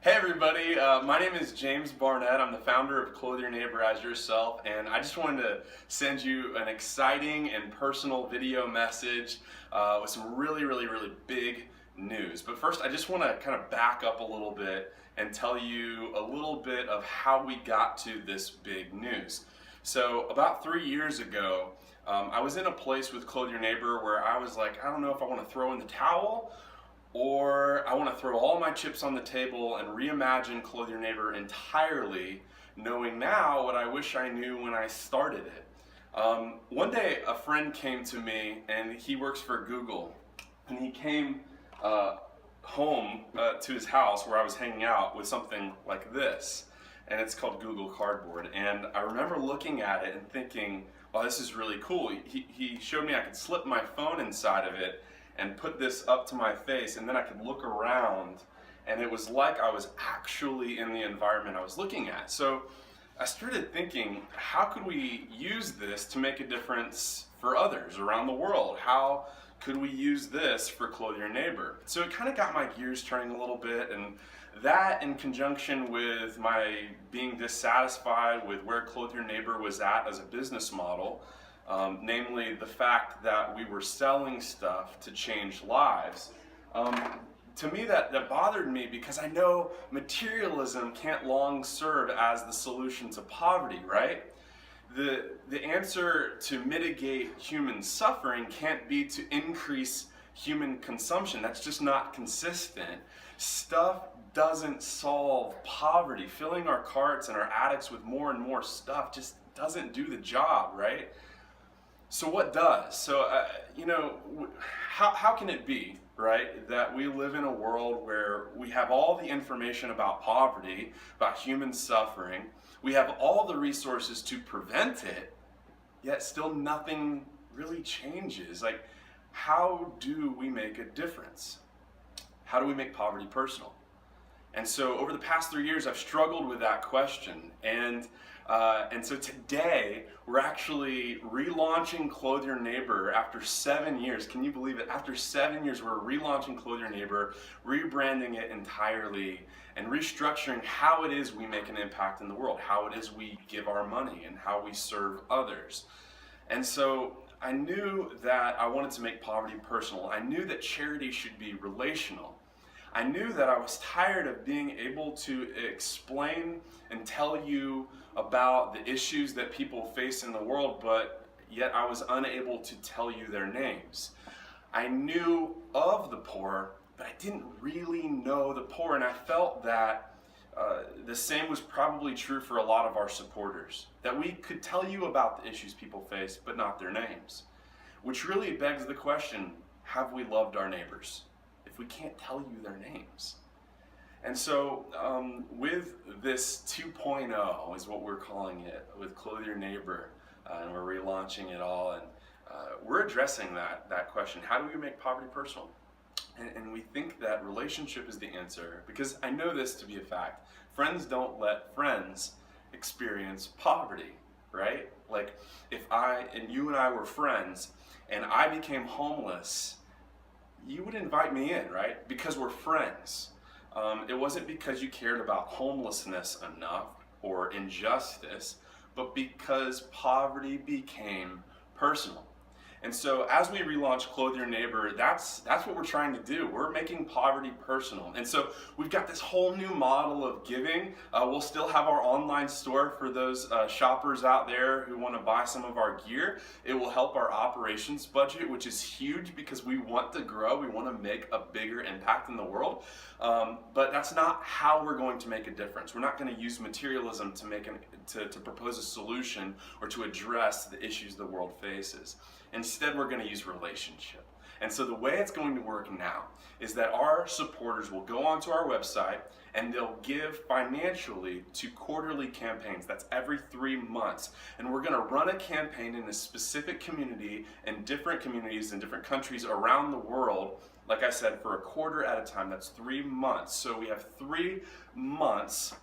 Hey everybody, my name is James Barnett. I'm the founder of Clothe Your Neighbor as Yourself, and I just wanted to send you an exciting and personal video message with some really big news. But first, I just want to kind of back up a little bit and tell you a little bit of how we got to this big news. So about 3 years ago, I was in a place with Clothe Your Neighbor where I was like, I don't know if I want to throw in the towel or I want to throw all my chips on the table and reimagine Clothe Your Neighbor entirely, knowing now what I wish I knew when I started it. One day a friend came to me, and he works for Google, and he came home to his house where I was hanging out with something like this, and it's called Google Cardboard. And I remember looking at it and thinking, oh, this is really cool. He showed me I could slip my phone inside of it and put this up to my face, and then I could look around, and it was like I was actually in the environment I was looking at. So I started thinking, how could we use this to make a difference for others around the world? How could we use this for Clothe Your Neighbor? So it kind of got my gears turning a little bit, and that in conjunction with my being dissatisfied with where Clothe Your Neighbor was at as a business model, namely the fact that we were selling stuff to change lives. To me, that bothered me, because I know materialism can't long serve as the solution to poverty, right? The answer to mitigate human suffering can't be to increase human consumption. That's just not consistent. Stuff doesn't solve poverty. Filling our carts and our attics with more and more stuff just doesn't do the job, right? So what does? So, how can it be, right, that we live in a world where we have all the information about poverty, about human suffering, we have all the resources to prevent it, yet still nothing really changes? Like, how do we make a difference? How do we make poverty personal? And so over the past 3 years, I've struggled with that question. And so today, we're actually relaunching Clothe Your Neighbor after 7 years. Can you believe it? After 7 years, we're relaunching Clothe Your Neighbor, rebranding it entirely, and restructuring how it is we make an impact in the world, how it is we give our money, and how we serve others. And so I knew that I wanted to make poverty personal. I knew that charity should be relational. I knew that I was tired of being able to explain and tell you about the issues that people face in the world, but yet I was unable to tell you their names. I knew of the poor, but I didn't really know the poor, and I felt that the same was probably true for a lot of our supporters, that we could tell you about the issues people face, but not their names. Which really begs the question, have we loved our neighbors if we can't tell you their names? And so with this 2.0 is what we're calling it, with Clothe Your Neighbor, and we're relaunching it all, and we're addressing that question. How do we make poverty personal? And we think that relationship is the answer, because I know this to be a fact. Friends don't let friends experience poverty, right? Like, if you and I were friends and I became homeless, you would invite me in, right? Because we're friends. It wasn't because you cared about homelessness enough or injustice, but because poverty became personal. And so as we relaunch Clothe Your Neighbor, that's what we're trying to do. We're making poverty personal. And so we've got this whole new model of giving. We'll still have our online store for those shoppers out there who want to buy some of our gear. It will help our operations budget, which is huge because we want to grow. We want to make a bigger impact in the world. But that's not how we're going to make a difference. We're not going to use materialism to propose a solution or to address the issues the world faces. Instead, we're going to use relationship. And so the way it's going to work now is that our supporters will go onto our website and they'll give financially to quarterly campaigns. That's every 3 months. And we're going to run a campaign in a specific community and different communities in different countries around the world, like I said, for a quarter at a time. That's 3 months. So we have 3 months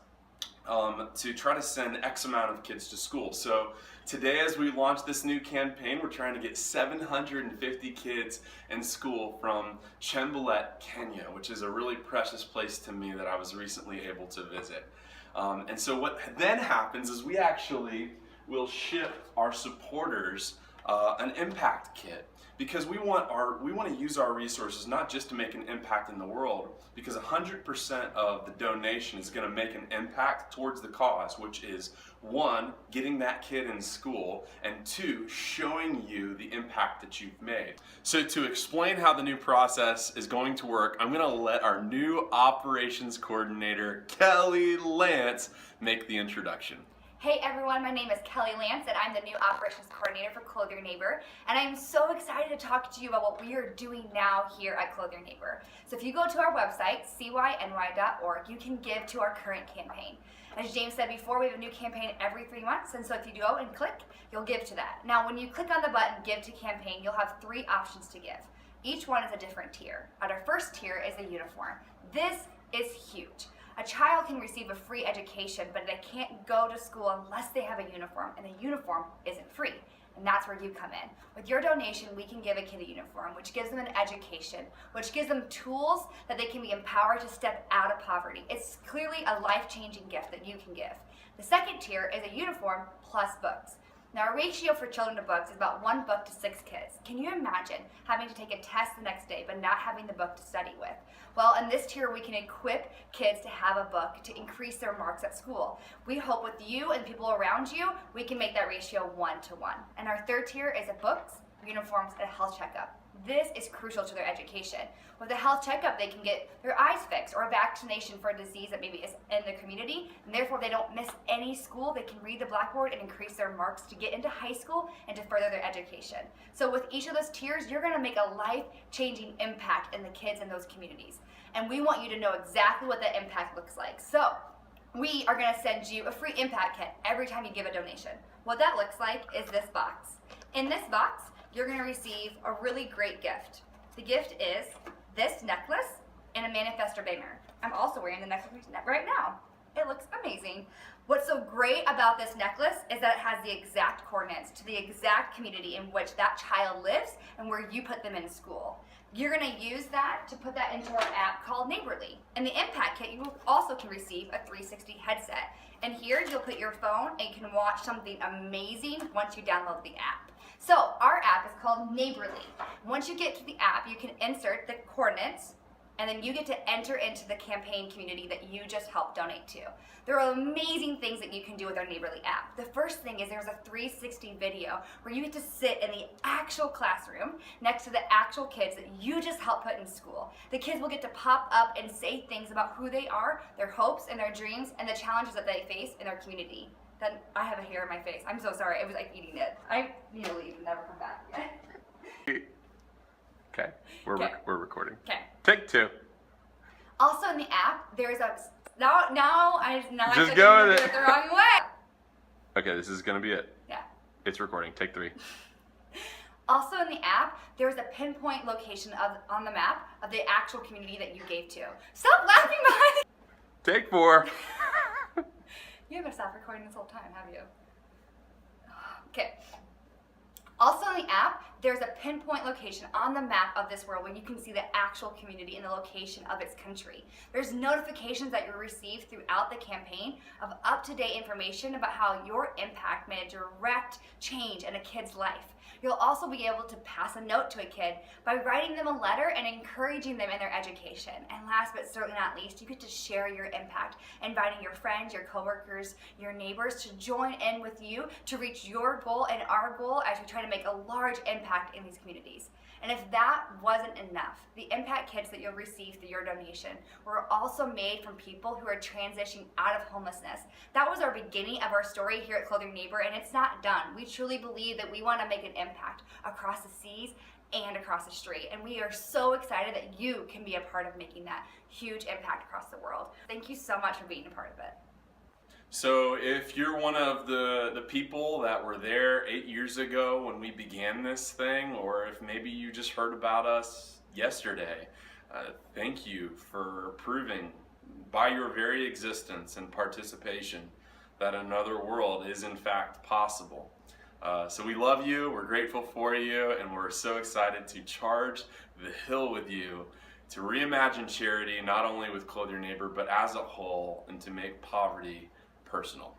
to try to send X amount of kids to school. So today, as we launch this new campaign, we're trying to get 750 kids in school from Chembalet, Kenya, which is a really precious place to me that I was recently able to visit. And so what then happens is we actually will ship our supporters an impact kit, because we want to use our resources not just to make an impact in the world, because 100% of the donation is going to make an impact towards the cause, which is 1, getting that kid in school, and 2, showing you the impact that you've made. So to explain how the new process is going to work, I'm going to let our new operations coordinator, Kelly Lance, make the introduction. Hey everyone, my name is Kelly Lance and I'm the new operations coordinator for Clothe Your Neighbor, and I'm so excited to talk to you about what we are doing now here at Clothe Your Neighbor. So if you go to our website, cyny.org, you can give to our current campaign. As James said before, we have a new campaign every 3 months, and so if you go and click, you'll give to that. Now when you click on the button, Give to Campaign, you'll have 3 options to give. Each one is a different tier. Our first tier is a uniform. This is huge. A child can receive a free education, but they can't go to school unless they have a uniform, and the uniform isn't free. And that's where you come in. With your donation, we can give a kid a uniform, which gives them an education, which gives them tools that they can be empowered to step out of poverty. It's clearly a life-changing gift that you can give. The second tier is a uniform plus books. Now, our ratio for children to books is about 1 book to 6 kids. Can you imagine having to take a test the next day but not having the book to study with? Well, in this tier, we can equip kids to have a book to increase their marks at school. We hope with you and people around you, we can make that ratio 1 to 1. And our third tier is a books, uniforms, and a health checkup. This is crucial to their education. With a health checkup, they can get their eyes fixed or a vaccination for a disease that maybe is in the community, and therefore they don't miss any school. They can read the blackboard and increase their marks to get into high school and to further their education. So with each of those tiers, you're gonna make a life-changing impact in the kids in those communities. And we want you to know exactly what that impact looks like. So we are gonna send you a free impact kit every time you give a donation. What that looks like is this box. In this box, you're gonna receive a really great gift. The gift is this necklace and a manifestor banner. I'm also wearing the necklace right now. It looks amazing. What's so great about this necklace is that it has the exact coordinates to the exact community in which that child lives and where you put them in school. You're gonna use that to put that into our app called Neighborly. In the impact kit, you also can receive a 360 headset. And here you'll put your phone and you can watch something amazing once you download the app. So our app is called Neighborly. Once you get to the app, you can insert the coordinates, and then you get to enter into the campaign community that you just helped donate to. There are amazing things that you can do with our Neighborly app. The first thing is there's a 360 video where you get to sit in the actual classroom next to the actual kids that you just helped put in school. The kids will get to pop up and say things about who they are, their hopes and their dreams, and the challenges that they face in their community. Then I have a hair in my face. I'm so sorry. It was like eating it. I need to leave and never come back again. Okay, we're recording. Okay. Take 2. Also in the app, there's a now Just I go with do it. it the wrong way. Okay, this is gonna be it. Yeah. It's recording. Take 3. Also in the app, there's a pinpoint location on the map of the actual community that you gave to. Stop laughing behind me. Take 4. You haven't stopped recording this whole time, have you? Okay. Also in the app, there's a pinpoint location on the map of this world where you can see the actual community and the location of its country. There's notifications that you'll receive throughout the campaign of up-to-date information about how your impact made a direct change in a kid's life. You'll also be able to pass a note to a kid by writing them a letter and encouraging them in their education. And last but certainly not least, you get to share your impact, inviting your friends, your coworkers, your neighbors to join in with you to reach your goal and our goal as we try to make a large impact in these communities. And if that wasn't enough, the impact kits that you'll receive through your donation were also made from people who are transitioning out of homelessness. That was our beginning of our story here at Clothe Your Neighbor, and it's not done. We truly believe that we want to make an impact across the seas and across the street. And we are so excited that you can be a part of making that huge impact across the world. Thank you so much for being a part of it. So if you're one of the people that were there 8 years ago when we began this thing, or if maybe you just heard about us yesterday, thank you for proving by your very existence and participation, that another world is in fact possible. So we love you, we're grateful for you, and we're so excited to charge the hill with you to reimagine charity, not only with Clothe Your Neighbor, but as a whole, and to make poverty personal.